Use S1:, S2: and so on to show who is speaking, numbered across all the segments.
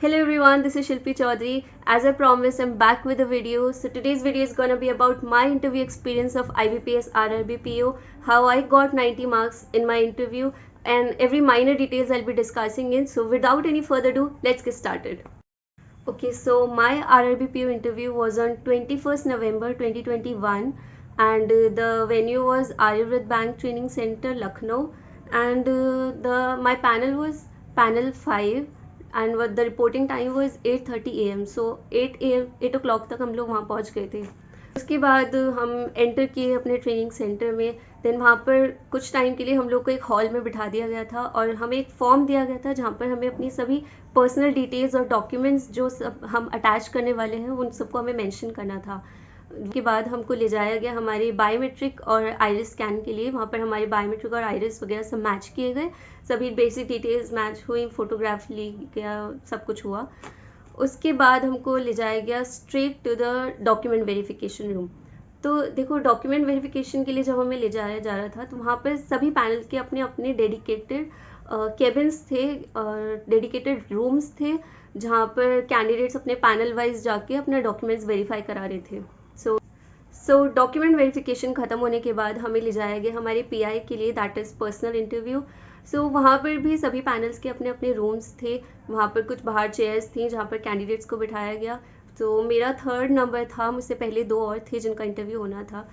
S1: Hello everyone, this is Shilpi Chaudhary. As I promised, I'm back with a video. So today's video is gonna be about my interview experience of IBPS RRBPO, how I got 90 marks in my interview, and every minor details I'll be discussing in. So without any further ado, let's get started. Okay, so my RRBPO interview was on 21st November 2021, and the venue was Aryavrat Bank Training Center, Lucknow, and the my panel was panel 5, and what the reporting time was 8:30 a.m. So 8 o'clock तक हम लोग वहाँ पहुँच गए थे. उसके बाद हम एंटर किए अपने ट्रेनिंग सेंटर में. देन वहाँ पर कुछ टाइम के लिए हम लोग को एक हॉल में बिठा दिया गया था और हमें एक फॉर्म दिया गया था जहाँ पर हमें अपनी सभी पर्सनल डिटेल्स और डॉक्यूमेंट्स जो सब हम अटैच करने वाले हैं उन सबको हमें मेंशन करना था. उसके बाद हमको ले जाया गया हमारी बायोमेट्रिक और आइरिस स्कैन के लिए. वहाँ पर हमारे बायोमेट्रिक और आइरिस वगैरह सब मैच किए गए, सभी बेसिक डिटेल्स मैच हुई, फोटोग्राफ ली गया, सब कुछ हुआ. उसके बाद हमको ले जाया गया straight to the document verification room. तो देखो, डॉक्यूमेंट वेरिफिकेशन के लिए जब हमें ले जाया जा रहा था तो वहाँ पर सभी पैनल के अपने अपने डेडिकेटेड केबिन्स थे और डेडिकेटेड रूम्स थे जहाँ पर कैंडिडेट्स अपने पैनल वाइज जाके अपने डॉक्यूमेंट्स वेरीफाई करा रहे थे. सो डॉक्यूमेंट वेरिफिकेशन ख़त्म होने के बाद हमें ले जाया गया हमारे पीआई के लिए, दैट इज़ पर्सनल इंटरव्यू. सो वहाँ पर भी सभी पैनल्स के अपने अपने रूम्स थे. वहाँ पर कुछ बाहर चेयर्स थी जहाँ पर कैंडिडेट्स को बिठाया गया. तो मेरा 3rd नंबर था, मुझसे पहले 2 और थे जिनका इंटरव्यू होना था.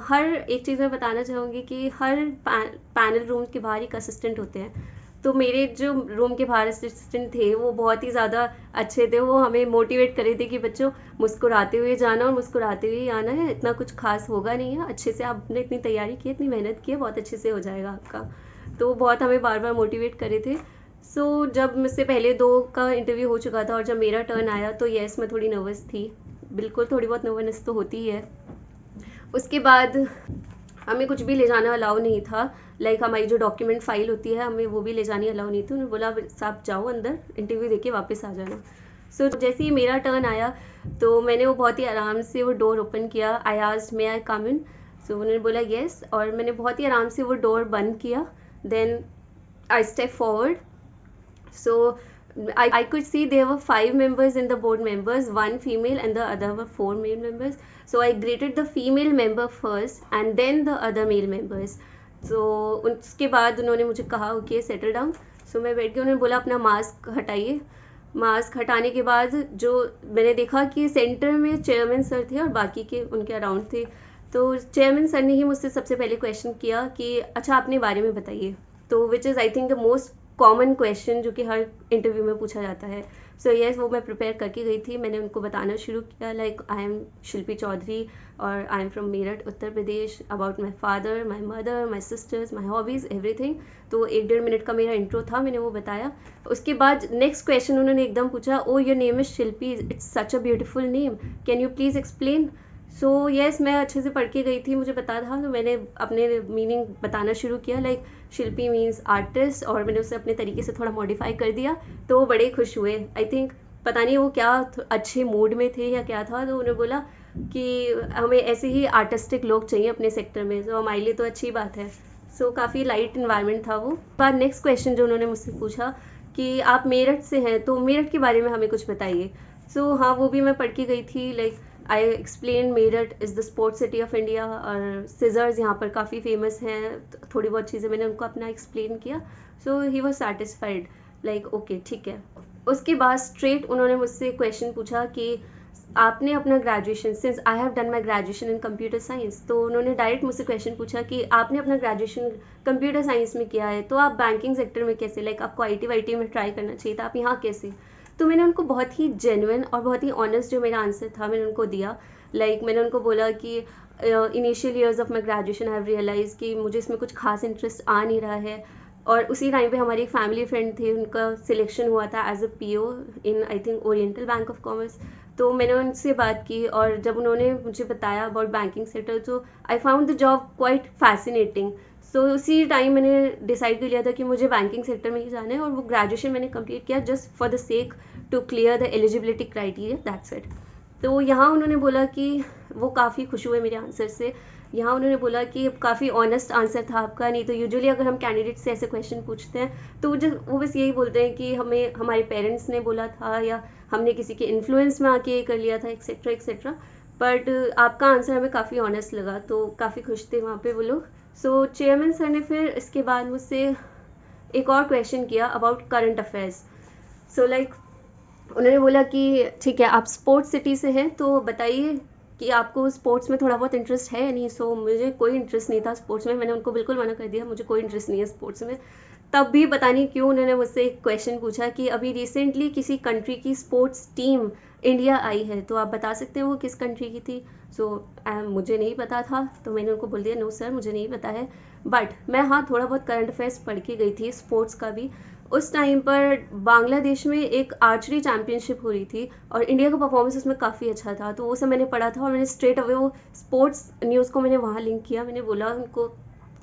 S1: हर एक चीज़ मैं बताना चाहूँगी कि हर पैनल रूम के बाहर एक असिस्टेंट होते हैं. तो मेरे जो रूम के बाहर असिस्टेंट थे वो बहुत ही ज़्यादा अच्छे थे. वो हमें मोटिवेट कर रहे थे कि बच्चों, मुस्कुराते हुए जाना और मुस्कुराते हुए आना है, इतना कुछ खास होगा नहीं है, अच्छे से आपने इतनी तैयारी की, इतनी मेहनत की है, बहुत अच्छे से हो जाएगा आपका. तो बहुत हमें बार बार मोटिवेट कर रहे थे. जब मुझसे पहले 2 का इंटरव्यू हो चुका था और जब मेरा टर्न आया तो यस, मैं थोड़ी नर्वस थी. बिल्कुल, थोड़ी बहुत नर्वसनेस तो होती ही है. उसके बाद हमें कुछ भी ले जाना अलाउ नहीं था. हमारी जो डॉक्यूमेंट फाइल होती है हमें वो भी ले जानी अलाउ नहीं थी. उन्होंने बोला आप जाओ अंदर, इंटरव्यू देके वापस आ जाना. जैसे ही मेरा टर्न आया तो मैंने वो बहुत ही आराम से वो डोर ओपन किया. आई आस्क्ड मे आई कम इन. उन्होंने बोला येस, और मैंने बहुत ही आराम से वो डोर बंद किया. Then I step forward. I could see there were 5 members in the board members, 1 female and the other were 4 male members. So I greeted the female member first and then the other male members. उसके बाद उन्होंने मुझे कहा okay settle down. मैं बैठ के, उन्होंने बोला अपना मास्क हटाइए. मास्क हटाने के बाद जो मैंने देखा कि सेंटर में चेयरमैन सर थे और बाकी के उनके अराउंड थे. तो चेयरमैन सर ने ही मुझसे सबसे पहले क्वेश्चन किया कि अच्छा, अपने बारे में बताइए. Which is I think the most common question जो कि हर इंटरव्यू में पूछा जाता है. यस, वो मैं प्रिपेयर करके गई थी. मैंने उनको बताना शुरू किया आई एम शिल्पी चौधरी और I am from Meerut, Uttar Pradesh, about my father, my mother, my sisters, my hobbies, everything. तो 1-1.5 मिनट का मेरा इंट्रो था, मैंने वो बताया. उसके बाद नेक्स्ट क्वेश्चन उन्होंने एकदम पूछा, oh your name is Shilpi, it's such a beautiful name, can you please explain. Yes, मैं अच्छे से पढ़ के गई थी, मुझे पता था. तो मैंने अपने मीनिंग बताना शुरू किया. शिल्पी मीन्स आर्टिस्ट, और मैंने उसे अपने तरीके से थोड़ा मॉडिफाई कर दिया. तो वो बड़े खुश हुए. आई थिंक पता नहीं वो क्या अच्छे मूड में थे या क्या था. तो उन्होंने बोला कि हमें ऐसे ही आर्टिस्टिक लोग चाहिए अपने सेक्टर में. हमारे लिए तो अच्छी बात है. काफ़ी लाइट इन्वायरमेंट था वो. बाद नेक्स्ट क्वेश्चन जो उन्होंने मुझसे पूछा कि आप मेरठ से हैं, तो मेरठ के बारे में हमें कुछ बताइए. हाँ, वो भी मैं पढ़ के गई थी. I explain Meerut is the sports city of India, और सिजर्स यहाँ पर काफ़ी फेमस हैं. थोड़ी बहुत चीज़ें मैंने उनको अपना एक्सप्लेन किया. ही वॉज सेटिस्फाइड, ओके ठीक है. उसके बाद स्ट्रेट उन्होंने मुझसे क्वेश्चन पूछा कि आपने अपना graduation, since I have done my graduation in computer science, तो उन्होंने डायरेक्ट मुझसे क्वेश्चन पूछा कि आपने अपना ग्रेजुएशन कंप्यूटर साइंस में किया है, तो आप बैंकिंग सेक्टर में कैसे, आपको IT में ट्राई करना चाहिए था, आप यहाँ कैसे. तो मैंने उनको बहुत ही जेन्युइन और बहुत ही ऑनेस्ट जो मेरा आंसर था मैंने उनको दिया. मैंने उनको बोला कि initial years of my graduation I have realise कि मुझे इसमें कुछ खास इंटरेस्ट आ नहीं रहा है. और उसी टाइम पे हमारी एक फैमिली फ्रेंड थे, उनका सिलेक्शन हुआ था as a PO in I think oriental bank of commerce. तो मैंने उनसे बात की और जब उन्होंने मुझे बताया अबाउट बैंकिंग सेक्टर, तो I found the job quite fascinating. उसी टाइम मैंने डिसाइड कर लिया था कि मुझे बैंकिंग सेक्टर में ही जाना है, और वो ग्रेजुएशन मैंने कंप्लीट किया just for the sake to clear the eligibility criteria, that's it. तो यहाँ उन्होंने बोला कि वो काफ़ी खुश हुए मेरे आंसर से। यहाँ उन्होंने बोला कि काफ़ी ऑनेस्ट आंसर था आपका, नहीं तो यूजुअली अगर हम कैंडिडेट से ऐसे क्वेश्चन पूछते हैं तो वो बस यही बोलते हैं कि हमें हमारे पेरेंट्स ने बोला था या हमने किसी के इन्फ्लुएंस में आके ये कर लिया था, एक्सेट्रा एक्सेट्रा। बट आपका आंसर हमें काफ़ी ऑनेस्ट लगा, तो काफ़ी खुश थे वहाँ पे वो लोग। सो चेयरमैन सर ने फिर इसके बाद मुझसे एक और क्वेश्चन किया about current affairs. So like उन्होंने बोला कि ठीक है, आप स्पोर्ट्स सिटी से हैं, तो बताइए कि आपको स्पोर्ट्स में थोड़ा बहुत इंटरेस्ट है या नहीं। सो मुझे कोई इंटरेस्ट नहीं था स्पोर्ट्स में, मैंने उनको बिल्कुल मना कर दिया, मुझे कोई इंटरेस्ट नहीं है स्पोर्ट्स में। तब भी पता नहीं क्यों उन्होंने मुझसे एक क्वेश्चन पूछा कि अभी रिसेंटली किसी कंट्री की स्पोर्ट्स टीम इंडिया आई है, तो आप बता सकते हो वो किस कंट्री की थी। सो मुझे नहीं पता था, तो मैंने उनको बोल दिया नो सर मुझे नहीं पता है। बट मैं हाँ थोड़ा बहुत करंट अफेयर्स पढ़ के गई थी स्पोर्ट्स का भी। उस टाइम पर बांग्लादेश में एक आर्चरी चैम्पियनशिप हो रही थी और इंडिया का परफॉर्मेंस उसमें काफ़ी अच्छा था, तो वो सब मैंने पढ़ा था और मैंने स्ट्रेट अवे वो स्पोर्ट्स न्यूज़ को मैंने वहाँ लिंक किया। मैंने बोला उनको,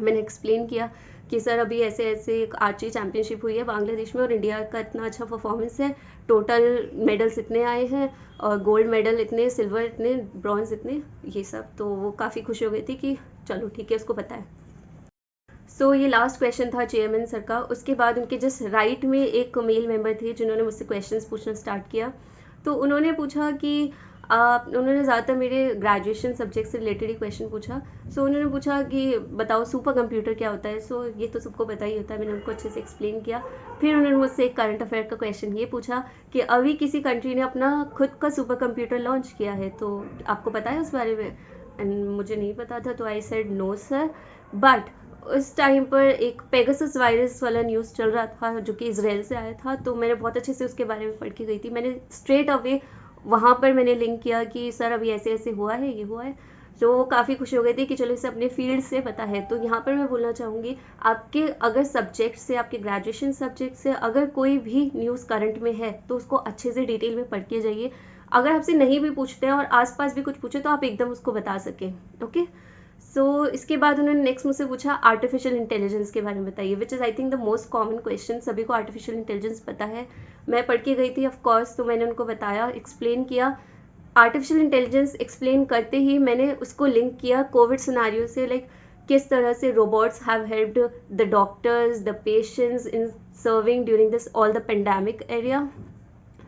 S1: मैंने एक्सप्लेन किया कि सर अभी ऐसे ऐसे एक आर्चरी चैम्पियनशिप हुई है बांग्लादेश में और इंडिया का इतना अच्छा परफॉर्मेंस है, टोटल मेडल्स इतने आए हैं और गोल्ड मेडल इतने, सिल्वर इतने, ब्रॉन्ज इतने, ये सब। तो वो काफ़ी खुश हो गई थी कि चलो ठीक है उसको पता है। सो ये लास्ट क्वेश्चन था चेयरमैन सर का। उसके बाद उनके जस्ट राइट में एक मेल मेंबर थे जिन्होंने मुझसे क्वेश्चंस पूछना स्टार्ट किया। तो उन्होंने पूछा कि उन्होंने ज़्यादातर मेरे ग्रेजुएशन सब्जेक्ट से रिलेटेड ही क्वेश्चन पूछा। सो उन्होंने पूछा कि बताओ सुपर कंप्यूटर क्या होता है। सो ये तो सबको पता ही होता है, मैंने उनको अच्छे से एक्सप्लेन किया। फिर उन्होंने मुझसे एक करंट अफेयर का क्वेश्चन ये पूछा कि अभी किसी कंट्री ने अपना खुद का सुपर कंप्यूटर लॉन्च किया है, तो आपको पता है उस बारे में। एंड मुझे नहीं पता था, तो I said no sir. But उस टाइम पर एक पेगासस वायरस वाला न्यूज़ चल रहा था जो कि इसराइल से आया था, तो मैंने बहुत अच्छे से उसके बारे में पढ़ के गई थी। मैंने स्ट्रेट अवे वहाँ पर मैंने लिंक किया कि सर अभी ऐसे ऐसे हुआ है, ये हुआ है। तो वो काफ़ी खुश हो गए थे कि चलो इसे अपने फील्ड से पता है। तो यहाँ पर मैं बोलना चाहूँगी, आपके अगर सब्जेक्ट से, आपके ग्रेजुएशन सब्जेक्ट से अगर कोई भी न्यूज़ करंट में है तो उसको अच्छे से डिटेल में पढ़ के जाइए। अगर आपसे नहीं भी पूछते हैं और आसपास भी कुछ पूछे तो आप एकदम उसको बता सकें। ओके। सो इसके बाद उन्होंने नेक्स्ट मुझसे पूछा आर्टिफिशियल इंटेलिजेंस के बारे में बताइए, which is I think the most common question. सभी को आर्टिफिशियल इंटेलिजेंस पता है, मैं पढ़ के गई थी ऑफ कोर्स, तो मैंने उनको बताया, एक्सप्लेन किया। आर्टिफिशियल इंटेलिजेंस एक्सप्लेन करते ही मैंने उसको लिंक किया कोविड सिनारियो से, लाइक किस तरह से robots have helped the doctors, the patients in serving during this all the pandemic area.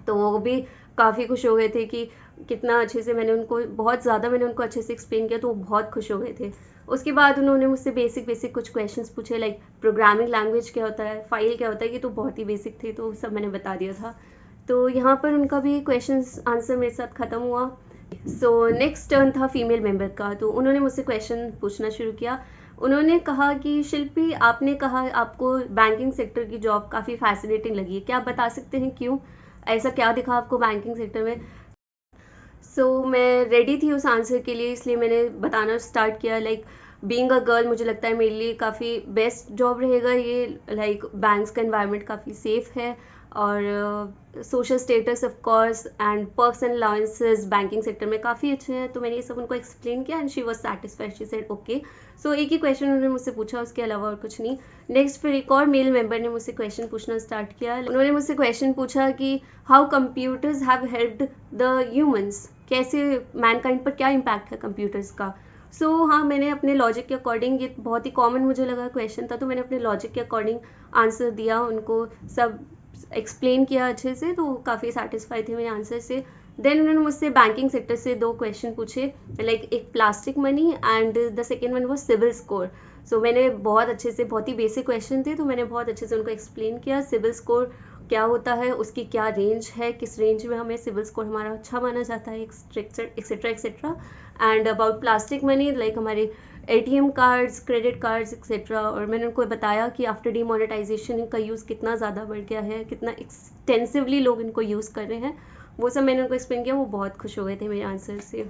S1: तो वो भी काफ़ी खुश हो गए थे कि कितना अच्छे से मैंने उनको, बहुत ज़्यादा मैंने उनको अच्छे से एक्सप्लेन किया, तो वो बहुत खुश हो गए थे। उसके बाद उन्होंने मुझसे बेसिक बेसिक कुछ क्वेश्चंस पूछे, लाइक प्रोग्रामिंग लैंग्वेज क्या होता है, फाइल क्या होता है, ये तो बहुत ही बेसिक थे, तो सब मैंने बता दिया था। तो यहाँ पर उनका भी क्वेश्चंस आंसर मेरे साथ ख़त्म हुआ। सो नेक्स्ट टर्न था फीमेल मेंबर का, तो उन्होंने मुझसे क्वेश्चन पूछना शुरू किया। उन्होंने कहा कि शिल्पी, आपने कहा आपको बैंकिंग सेक्टर की जॉब काफ़ी फैसिनेटिंग लगी है, क्या आप बता सकते हैं क्यों, ऐसा क्या दिखा आपको बैंकिंग सेक्टर में। मैं रेडी थी उस आंसर के लिए, इसलिए मैंने बताना स्टार्ट किया। लाइक बीइंग अ गर्ल, मुझे लगता है मेरे लिए काफ़ी बेस्ट जॉब रहेगा ये। लाइक बैंक्स का एनवायरनमेंट काफ़ी सेफ है और social status of course and perks and allowances banking sector में काफ़ी अच्छे हैं। तो मैंने ये सब उनको एक्सप्लेन किया and she was satisfied, she said okay. So एक ही क्वेश्चन उन्होंने मुझसे पूछा, उसके अलावा और कुछ नहीं। नेक्स्ट फिर एक और मेल मेंबर ने मुझसे क्वेश्चन पूछना स्टार्ट किया। उन्होंने मुझसे क्वेश्चन पूछा कि how computers have helped the humans, कैसे मैनकाइंड पर क्या इम्पैक्ट है कंप्यूटर्स का। हाँ, मैंने अपने लॉजिक के अकॉर्डिंग, ये बहुत ही कॉमन मुझे लगा क्वेश्चन था, तो मैंने अपने लॉजिक के अकॉर्डिंग आंसर दिया, उनको सब एक्सप्लेन किया अच्छे से, तो काफ़ी सेटिस्फाई थे मेरे आंसर से। देन उन्होंने मुझसे बैंकिंग सेक्टर से 2 क्वेश्चन पूछे, लाइक एक plastic money and the second one वो सिविल स्कोर। मैंने बहुत अच्छे से, बहुत ही बेसिक क्वेश्चन थे, तो मैंने बहुत अच्छे से उनको एक्सप्लेन किया सिविल स्कोर क्या होता है, उसकी क्या रेंज है, किस रेंज में हमें सिविल स्कोर हमारा अच्छा माना जाता है, etcetera etcetera. And about plastic money, like हमारे ATM cards, credit cards etcetera. और मैंने उनको बताया कि आफ्टर डीमोनेटाइजेशन इनका यूज़ कितना ज़्यादा बढ़ गया है, कितना एक्सटेंसिवली लोग इनको यूज़ कर रहे हैं, वो सब मैंने उनको एक्सप्लेन किया। वो बहुत खुश हो गए थे मेरे आंसर से।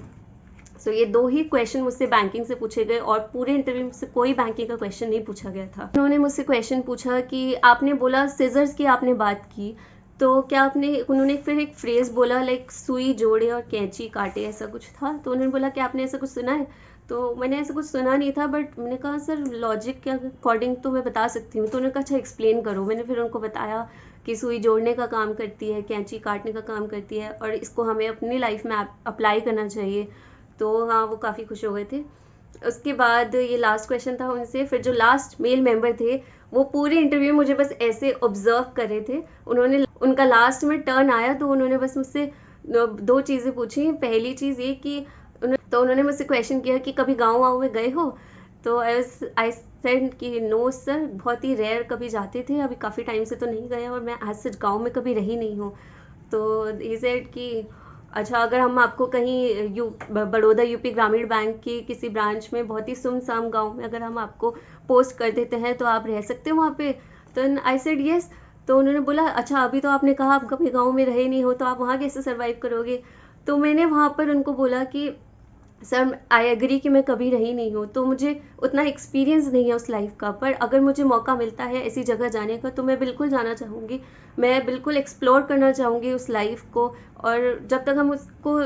S1: ये 2 ही क्वेश्चन मुझसे बैंकिंग से पूछे गए और पूरे इंटरव्यू में से कोई बैंकिंग का क्वेश्चन नहीं पूछा गया था। उन्होंने मुझसे क्वेश्चन पूछा कि आपने बोला सिजर्स की आपने बात की, तो क्या आपने, उन्होंने फिर एक फ्रेज बोला लाइक सुई जोड़े और कैंची काटे, ऐसा कुछ था। तो उन्होंने बोला कि आपने ऐसा कुछ सुना है। तो मैंने ऐसा कुछ सुना नहीं था, बट मैंने कहा सर लॉजिक के अकॉर्डिंग तो मैं बता सकती हूँ। तो उन्होंने कहा अच्छा एक्सप्लेन करो। मैंने फिर उनको बताया कि सुई जोड़ने का काम करती है, कैंची काटने का काम करती है और इसको हमें अपनी लाइफ में अप्लाई करना चाहिए। तो हाँ, वो काफ़ी खुश हो गए थे। उसके बाद ये लास्ट क्वेश्चन था उनसे। फिर जो लास्ट मेल मेंबर थे वो पूरे इंटरव्यू में मुझे बस ऐसे ऑब्जर्व कर रहे थे। उन्होंने उनका लास्ट में टर्न आया तो उन्होंने बस मुझसे 2 चीज़ें पूछी। पहली चीज़ ये कि उन्होंने मुझसे क्वेश्चन किया कि कभी गाँव में गए हो? तो आई सेड कि नो सर, बहुत ही रेयर कभी जाते थे, अभी काफ़ी टाइम से तो नहीं गए और मैं आज सच गाँव में कभी रही नहीं हूँ। तो ही सेड कि अच्छा, अगर हम आपको कहीं बड़ौदा यूपी ग्रामीण बैंक की किसी ब्रांच में बहुत ही सुमसाम गांव में अगर हम आपको पोस्ट कर देते हैं तो आप रह सकते हो वहाँ पे? तो आई सेड यस। तो उन्होंने बोला अच्छा, अभी तो आपने कहा आप कभी गांव में रहे नहीं हो, तो आप वहाँ कैसे सर्वाइव करोगे? तो मैंने वहाँ पर उनको बोला कि सर आई एग्री कि मैं कभी रही नहीं हूँ, तो मुझे उतना एक्सपीरियंस नहीं है उस लाइफ का, पर अगर मुझे मौका मिलता है ऐसी जगह जाने का तो मैं बिल्कुल जाना चाहूँगी। मैं बिल्कुल एक्सप्लोर करना चाहूँगी उस लाइफ को, और जब तक हम उसको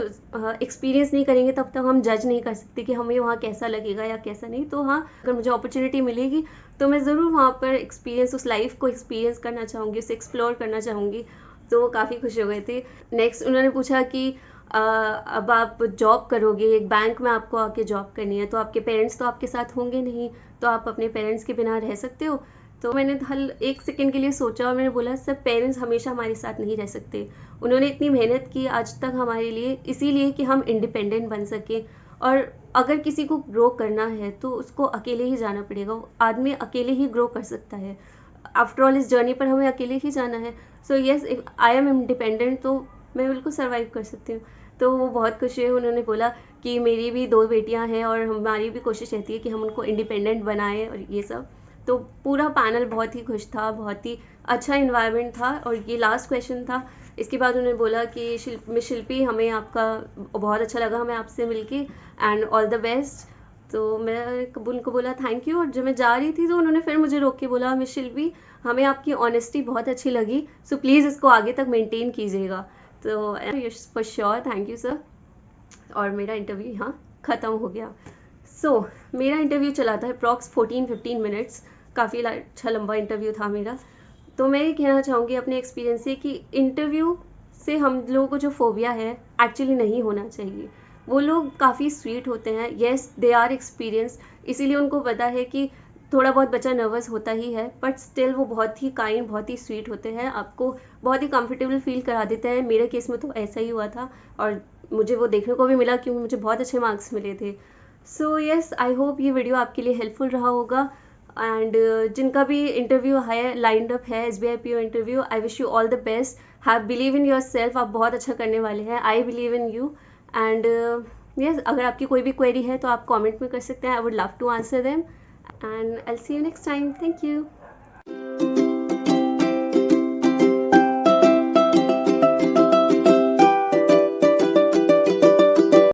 S1: एक्सपीरियंस नहीं करेंगे तब तक हम जज नहीं कर सकते कि हमें वहाँ कैसा लगेगा या कैसा नहीं। तो हाँ, अगर मुझे अपॉर्चुनिटी मिलेगी तो मैं ज़रूर वहाँ पर उस लाइफ को एक्सपीरियंस करना चाहूँगी, उसे एक्सप्लोर करना चाहूँगी। तो वो काफ़ी खुश हो गए थे। नेक्स्ट उन्होंने पूछा कि अब आप जॉब करोगे, एक बैंक में आपको आके जॉब करनी है, तो आपके पेरेंट्स तो आपके साथ होंगे नहीं, तो आप अपने पेरेंट्स के बिना रह सकते हो? तो मैंने हल 1 सेकंड के लिए सोचा और मैंने बोला सर, पेरेंट्स हमेशा हमारे साथ नहीं रह सकते। उन्होंने इतनी मेहनत की आज तक हमारे लिए, इसीलिए कि हम इंडिपेंडेंट बन सकें। और अगर किसी को ग्रो करना है तो उसको अकेले ही जाना पड़ेगा, वो आदमी अकेले ही ग्रो कर सकता है। आफ्टर ऑल इस जर्नी पर हमें अकेले ही जाना है। So yes, I am independent, तो मैं बिल्कुल सर्वाइव कर सकती हूँ। तो वो बहुत खुश हुए। उन्होंने बोला कि मेरी भी 2 बेटियां हैं और हमारी भी कोशिश रहती है कि हम उनको इंडिपेंडेंट बनाएं और ये सब। तो पूरा पैनल बहुत ही खुश था, बहुत ही अच्छा इन्वायरमेंट था। और ये लास्ट क्वेश्चन था। इसके बाद उन्होंने बोला कि मिस शिल्पी, हमें आपका बहुत अच्छा लगा हमें आपसे मिलके, एंड ऑल द बेस्ट। तो मैं उनको बोला थैंक यू। और जब मैं जा रही थी तो उन्होंने फिर मुझे रोक के बोला मिस शिल्पी, हमें आपकी ऑनेस्टी बहुत अच्छी लगी, सो प्लीज़ इसको आगे तक मेंटेन कीजिएगा। तो for sure, thank you sir. और मेरा इंटरव्यू यहाँ ख़त्म हो गया। मेरा इंटरव्यू चला था अप्रॉक्स 14-15 मिनट्स, काफ़ी अच्छा लंबा इंटरव्यू था मेरा। तो मैं ये कहना चाहूँगी अपने एक्सपीरियंस से कि इंटरव्यू से हम लोगों को जो फोबिया है एक्चुअली नहीं होना चाहिए। वो लोग काफ़ी स्वीट होते हैं, येस दे आर एक्सपीरियंस, इसीलिए उनको पता है कि थोड़ा बहुत बच्चा नर्वस होता ही है, बट स्टिल वो बहुत ही काइंड, बहुत ही स्वीट होते हैं, आपको बहुत ही कंफर्टेबल फील करा देते हैं। मेरे केस में तो ऐसा ही हुआ था और मुझे वो देखने को भी मिला क्योंकि मुझे बहुत अच्छे मार्क्स मिले थे। सो येस, आई होप ये वीडियो आपके लिए हेल्पफुल रहा होगा। एंड जिनका भी इंटरव्यू है लाइंड अप है, SBI PO interview, I wish you all the best. Have believe in your self, आप बहुत अच्छा करने वाले हैं। I believe in you. And yes, अगर आपकी कोई भी क्वेरी है तो आप कमेंट में कर सकते हैं, I would love to answer them. And I'll see you next time. Thank you.